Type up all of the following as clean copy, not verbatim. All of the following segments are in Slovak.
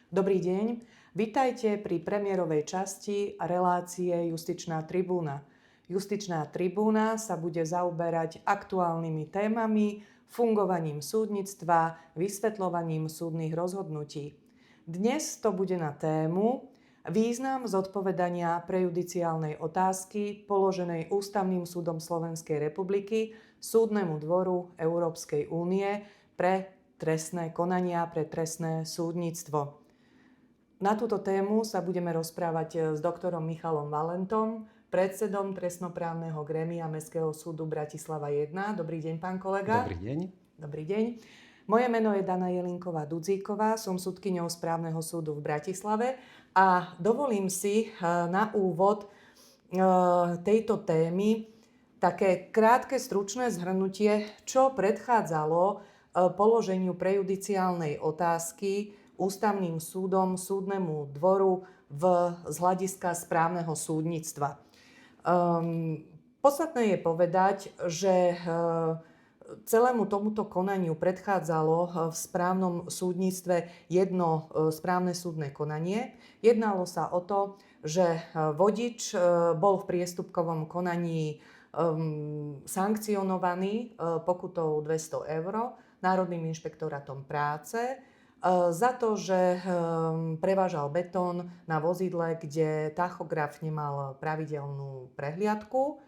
Dobrý deň, vitajte pri premiérovej časti relácie Justičná tribúna. Justičná tribúna sa bude zaoberať aktuálnymi témami, fungovaním súdnictva, vysvetľovaním súdnych rozhodnutí. Dnes to bude na tému význam zodpovedania prejudiciálnej otázky položenej Ústavným súdom Slovenskej republiky Súdnemu dvoru Európskej únie pre trestné konania, pre trestné súdnictvo. Na túto tému sa budeme rozprávať s doktorom Michalom Valentom, predsedom trestnoprávneho grémia Mestského súdu Bratislava 1. Dobrý deň, pán kolega. Dobrý deň. Dobrý deň. Moje meno je Dana Jelinková-Dudzíková, som sudkyňou Správneho súdu v Bratislave a dovolím si na úvod tejto témy také krátke, stručné zhrnutie, čo predchádzalo položeniu prejudiciálnej otázky Ústavným súdom, súdnemu dvoru z hľadiska správneho súdnictva. Podstatné je povedať, že celému tomuto konaniu predchádzalo v správnom súdnictve jedno správne súdne konanie. Jednalo sa o to, že vodič bol v priestupkovom konaní sankcionovaný pokutou 200 eur Národným inšpektorátom práce za to, že prevážal betón na vozidle, kde tachograf nemal pravidelnú prehliadku.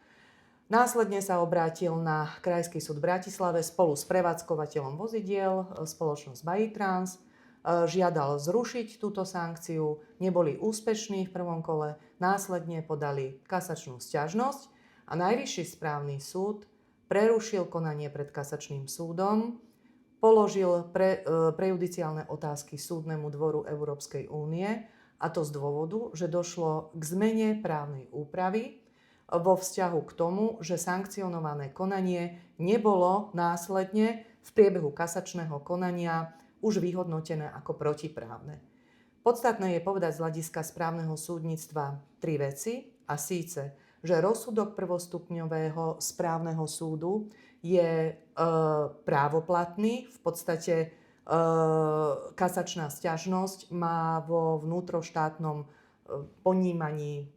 Následne sa obrátil na Krajský súd v Bratislave spolu s prevádzkovateľom vozidiel, spoločnosť Bajitrans. Žiadal zrušiť túto sankciu, neboli úspešní v prvom kole, následne podali kasačnú sťažnosť a Najvyšší správny súd prerušil konanie pred kasačným súdom, položil prejudiciálne otázky Súdnemu dvoru Európskej únie, a to z dôvodu, že došlo k zmene právnej úpravy vo vzťahu k tomu, že sankcionované konanie nebolo následne v priebehu kasačného konania už vyhodnotené ako protiprávne. Podstatné je povedať z hľadiska správneho súdnictva tri veci, a síce, že rozsudok prvostupňového správneho súdu je právoplatný. V podstate kasačná sťažnosť má vo vnútroštátnom ponímaní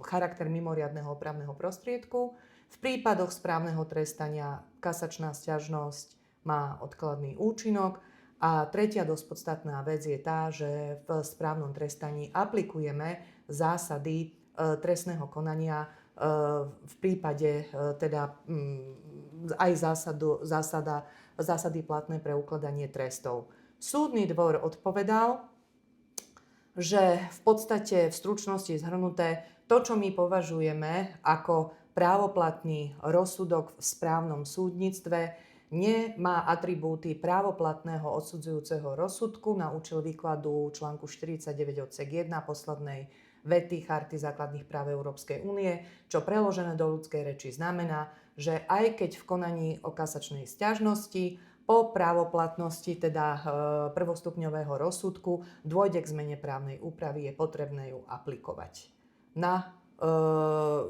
charakter mimoriadneho opravného prostriedku. V prípadoch správneho trestania kasačná sťažnosť má odkladný účinok. A tretia dosť podstatná vec je tá, že v správnom trestaní aplikujeme zásady trestného konania v prípade teda aj zásady platné pre ukladanie trestov. Súdny dvor odpovedal, že v podstate v stručnosti zhrnuté to, čo my považujeme ako právoplatný rozsudok v správnom súdnictve, nemá atribúty právoplatného odsudzujúceho rozsudku na účel výkladu článku 49 odsek 1 poslednej vety Charty základných práv Európskej únie, čo preložené do ľudskej reči znamená, že aj keď v konaní o kasačnej sťažnosti po právoplatnosti, teda prvostupňového rozsudku, dôjde k zmene právnej úpravy, je potrebné ju aplikovať na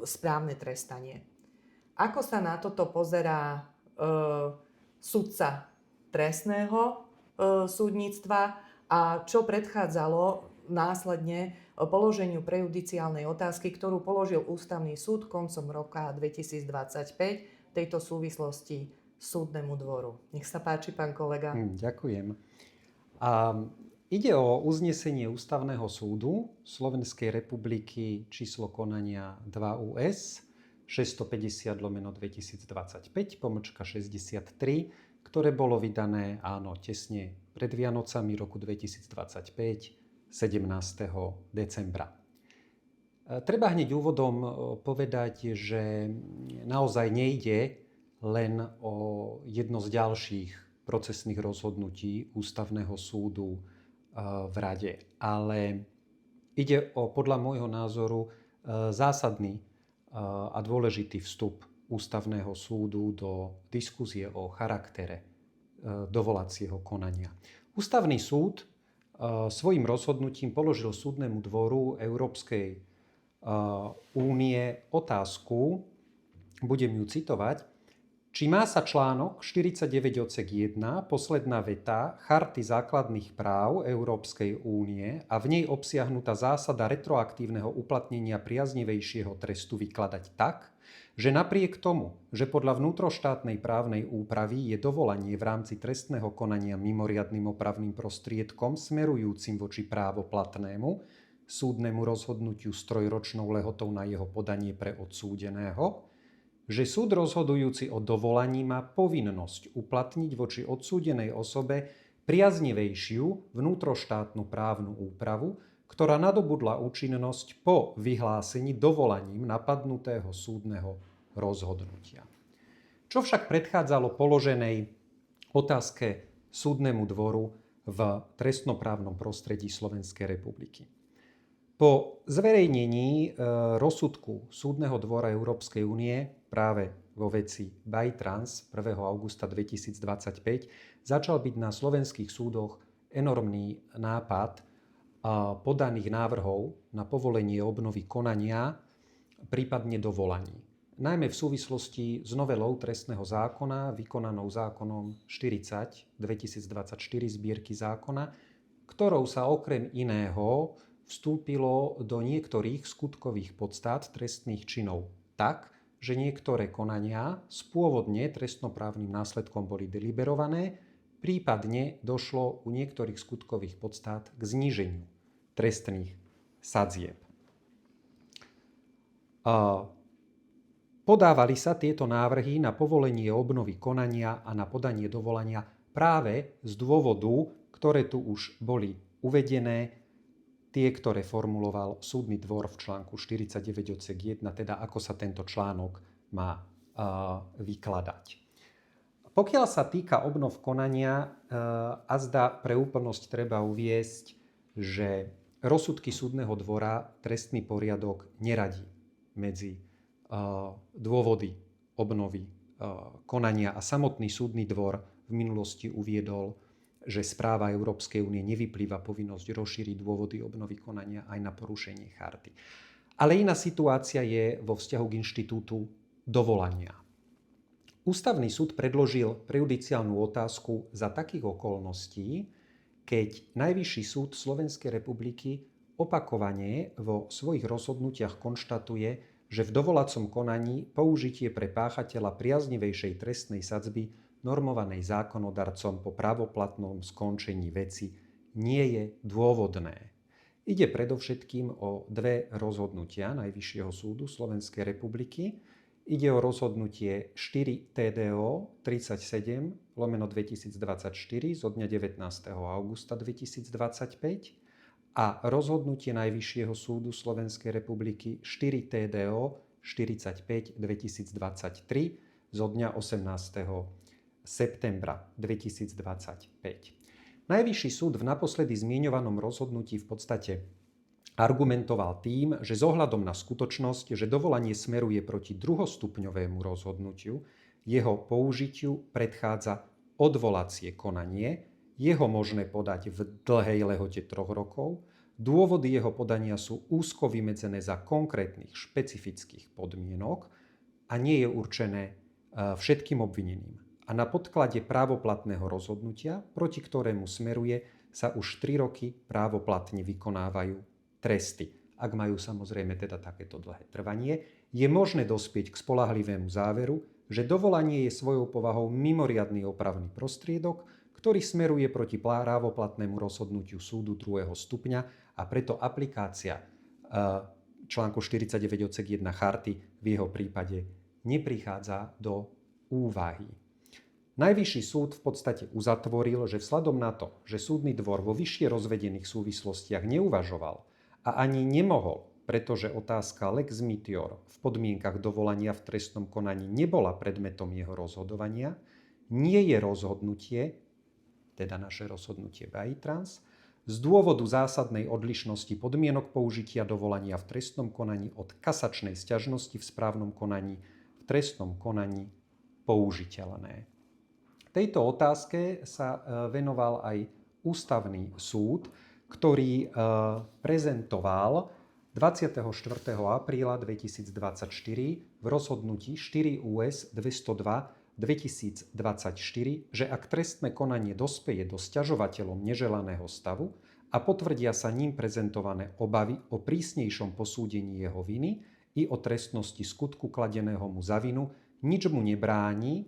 správne trestanie. Ako sa na toto pozerá sudca trestného súdnictva a čo predchádzalo následne položeniu prejudiciálnej otázky, ktorú položil Ústavný súd koncom roka 2025 v tejto súvislosti Súdnemu dvoru. Nech sa páči, pán kolega. Ďakujem. Ide o uznesenie Ústavného súdu Slovenskej republiky číslo konania 2 US 650/2025, ktoré bolo vydané, tesne pred Vianocami roku 2025, 17. decembra. Treba hneď úvodom povedať, že naozaj nejde len o jedno z ďalších procesných rozhodnutí Ústavného súdu v Rade, ale ide o, podľa môjho názoru, zásadný a dôležitý vstup Ústavného súdu do diskusie o charaktere dovolacieho konania. Ústavný súd svojím rozhodnutím položil Súdnemu dvoru Európskej únie otázku, budem ju citovať, či má sa článok 49 odsek 1, posledná veta Charty základných práv Európskej únie a v nej obsiahnutá zásada retroaktívneho uplatnenia priaznivejšieho trestu vykladať tak, že napriek tomu, že podľa vnútroštátnej právnej úpravy je dovolanie v rámci trestného konania mimoriadnym opravným prostriedkom smerujúcim voči právoplatnému súdnemu rozhodnutiu s trojročnou lehotou na jeho podanie pre odsúdeného, že súd rozhodujúci o dovolaní má povinnosť uplatniť voči odsúdenej osobe priaznivejšiu vnútroštátnu právnu úpravu, ktorá nadobudla účinnosť po vyhlásení dovolaním napadnutého súdneho rozhodnutia. Čo však predchádzalo položenej otázke súdnemu dvoru v trestnoprávnom prostredí Slovenskej republiky? Po zverejnení rozsudku Súdneho dvora Európskej únie práve vo veci ByTrans 1. augusta 2025 začal byť na slovenských súdoch enormný nápad podaných návrhov na povolenie obnovy konania, prípadne dovolaní. Najmä v súvislosti s novelou trestného zákona vykonanou zákonom 40 2024 zbierky zákona, ktorou sa okrem iného vstúpilo do niektorých skutkových podstát trestných činov tak, že niektoré konania s pôvodne trestnoprávnym následkom boli deliberované, prípadne došlo u niektorých skutkových podstát k zníženiu trestných sadzieb. Podávali sa tieto návrhy na povolenie obnovy konania a na podanie dovolania práve z dôvodu, ktoré tu už boli uvedené, tie, ktoré formuloval súdny dvor v článku 49 odsek 1, teda ako sa tento článok má vykladať. Pokiaľ sa týka obnov konania, azda pre úplnosť treba uviesť, že rozsudky súdneho dvora trestný poriadok neradí medzi dôvody obnovy konania a samotný súdny dvor v minulosti uviedol, že z práva Európskej únie nevyplýva povinnosť rozšíriť dôvody obnovy konania aj na porušenie charty. Ale iná situácia je vo vzťahu k inštitútu dovolania. Ústavný súd predložil prejudiciálnu otázku za takých okolností, keď Najvyšší súd Slovenskej republiky opakovane vo svojich rozhodnutiach konštatuje, že v dovolacom konaní použitie pre páchateľa priaznivejšej trestnej sadzby normovanej zákonodarcom po právoplatnom skončení veci nie je dôvodné. Ide predovšetkým o dve rozhodnutia Najvyššieho súdu Slovenskej republiky. Ide o rozhodnutie 4 TDO 37/2024 zo dňa 19. augusta 2025 a rozhodnutie Najvyššieho súdu Slovenskej republiky 4 TDO 45/2023 zo dňa 18. septembra 2025. Najvyšší súd v naposledy zmieňovanom rozhodnutí v podstate argumentoval tým, že s ohľadom na skutočnosť, že dovolanie smeruje proti druhostupňovému rozhodnutiu, jeho použitiu predchádza odvolacie konanie, jeho možné podať v dlhej lehote 3 rokov, dôvody jeho podania sú úzko vymedzené za konkrétnych špecifických podmienok a nie je určené všetkým obvineným. A na podklade právoplatného rozhodnutia, proti ktorému smeruje, sa už 3 roky právoplatne vykonávajú tresty. Ak majú samozrejme teda takéto dlhé trvanie, je možné dospieť k spoľahlivému záveru, že dovolanie je svojou povahou mimoriadny opravný prostriedok, ktorý smeruje proti právoplatnému rozhodnutiu súdu 2. stupňa a preto aplikácia článku 49 odsek 1 charty v jeho prípade neprichádza do úvahy. Najvyšší súd v podstate uzatvoril, že vzhľadom na to, že súdny dvor vo vyššie rozvedených súvislostiach neuvažoval a ani nemohol, pretože otázka lex mitior v podmienkach dovolania v trestnom konaní nebola predmetom jeho rozhodovania, nie je rozhodnutie, teda naše rozhodnutie ByTrans, z dôvodu zásadnej odlišnosti podmienok použitia dovolania v trestnom konaní od kasačnej sťažnosti v správnom konaní v trestnom konaní použiteľné. Tejto otázke sa venoval aj Ústavný súd, ktorý prezentoval 24. apríla 2024 v rozhodnutí 4 US 202 2024, že ak trestné konanie dospeje do sťažovateľom neželaného stavu a potvrdia sa ním prezentované obavy o prísnejšom posúdení jeho viny i o trestnosti skutku kladeného mu za vinu, nič mu nebráni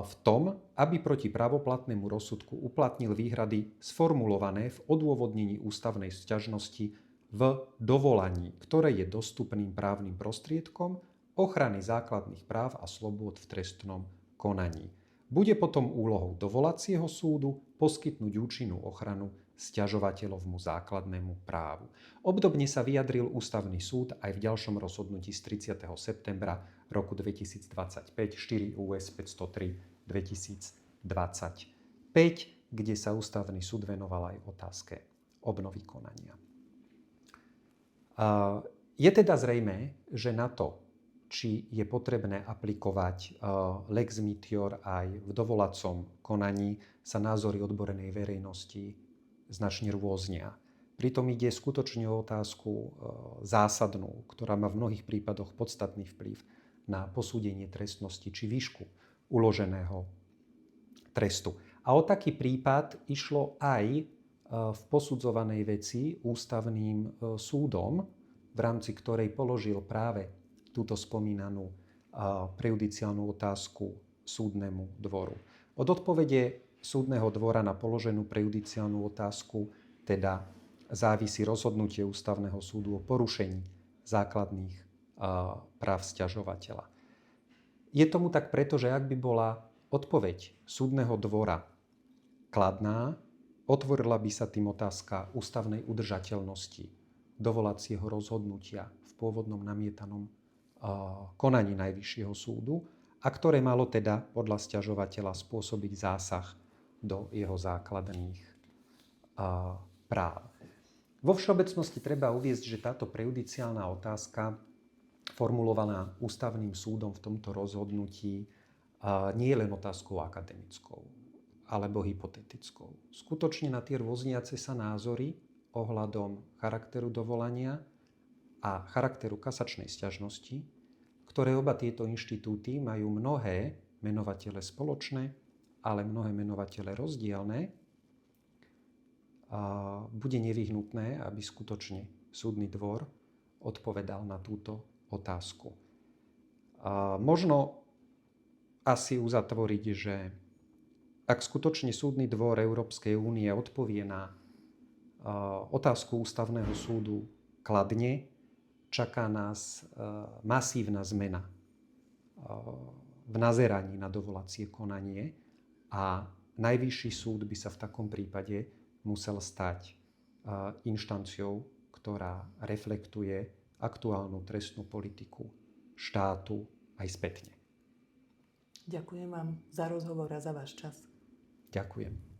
v tom, aby proti právoplatnému rozsudku uplatnil výhrady sformulované v odôvodnení ústavnej sťažnosti v dovolaní, ktoré je dostupným právnym prostriedkom ochrany základných práv a slobôd v trestnom konaní. Bude potom úlohou dovolacieho súdu poskytnúť účinnú ochranu sťažovateľovmu základnému právu. Obdobne sa vyjadril Ústavný súd aj v ďalšom rozhodnutí z 30. septembra roku 2025 4 US 503 2025, kde sa Ústavný súd venoval aj otázke obnovy konania. Je teda zrejmé, že na to, či je potrebné aplikovať lex Meteor aj v dovolacom konaní, sa názory odbornej verejnosti značne rôznia. Pritom ide skutočne o otázku zásadnú, ktorá má v mnohých prípadoch podstatný vplyv na posúdenie trestnosti či výšku uloženého trestu. A o taký prípad išlo aj v posudzovanej veci Ústavným súdom, v rámci ktorej položil práve túto spomínanú prejudiciálnu otázku súdnemu dvoru. Od odpovede súdneho dvora na položenú prejudiciálnu otázku teda závisí rozhodnutie Ústavného súdu o porušení základných práv sťažovateľa. Je tomu tak preto, že ak by bola odpoveď súdneho dvora kladná, otvorila by sa tým otázka ústavnej udržateľnosti dovolacieho rozhodnutia v pôvodnom namietanom konaní Najvyššieho súdu, a ktoré malo teda podľa sťažovateľa spôsobiť zásah do jeho základných práv. Vo všeobecnosti treba uviesť, že táto prejudiciálna otázka formulovaná Ústavným súdom v tomto rozhodnutí nie je len otázkou akademickou alebo hypotetickou. Skutočne na tie rôzniace sa názory ohľadom charakteru dovolania a charakteru kasačnej sťažnosti, ktoré oba tieto inštitúty majú mnohé menovatele spoločné, ale mnohé menovatele rozdielne, bude nevyhnutné, aby skutočne súdny dvor odpovedal na túto otázku. Možno asi uzatvoriť, že ak skutočne súdny dvor Európskej únie odpovie na otázku Ústavného súdu kladne, čaká nás masívna zmena v nazeraní na dovolacie konanie a Najvyšší súd by sa v takom prípade musel stať inštanciou, ktorá reflektuje aktuálnu trestnú politiku štátu aj spätne. Ďakujem vám za rozhovor a za váš čas. Ďakujem.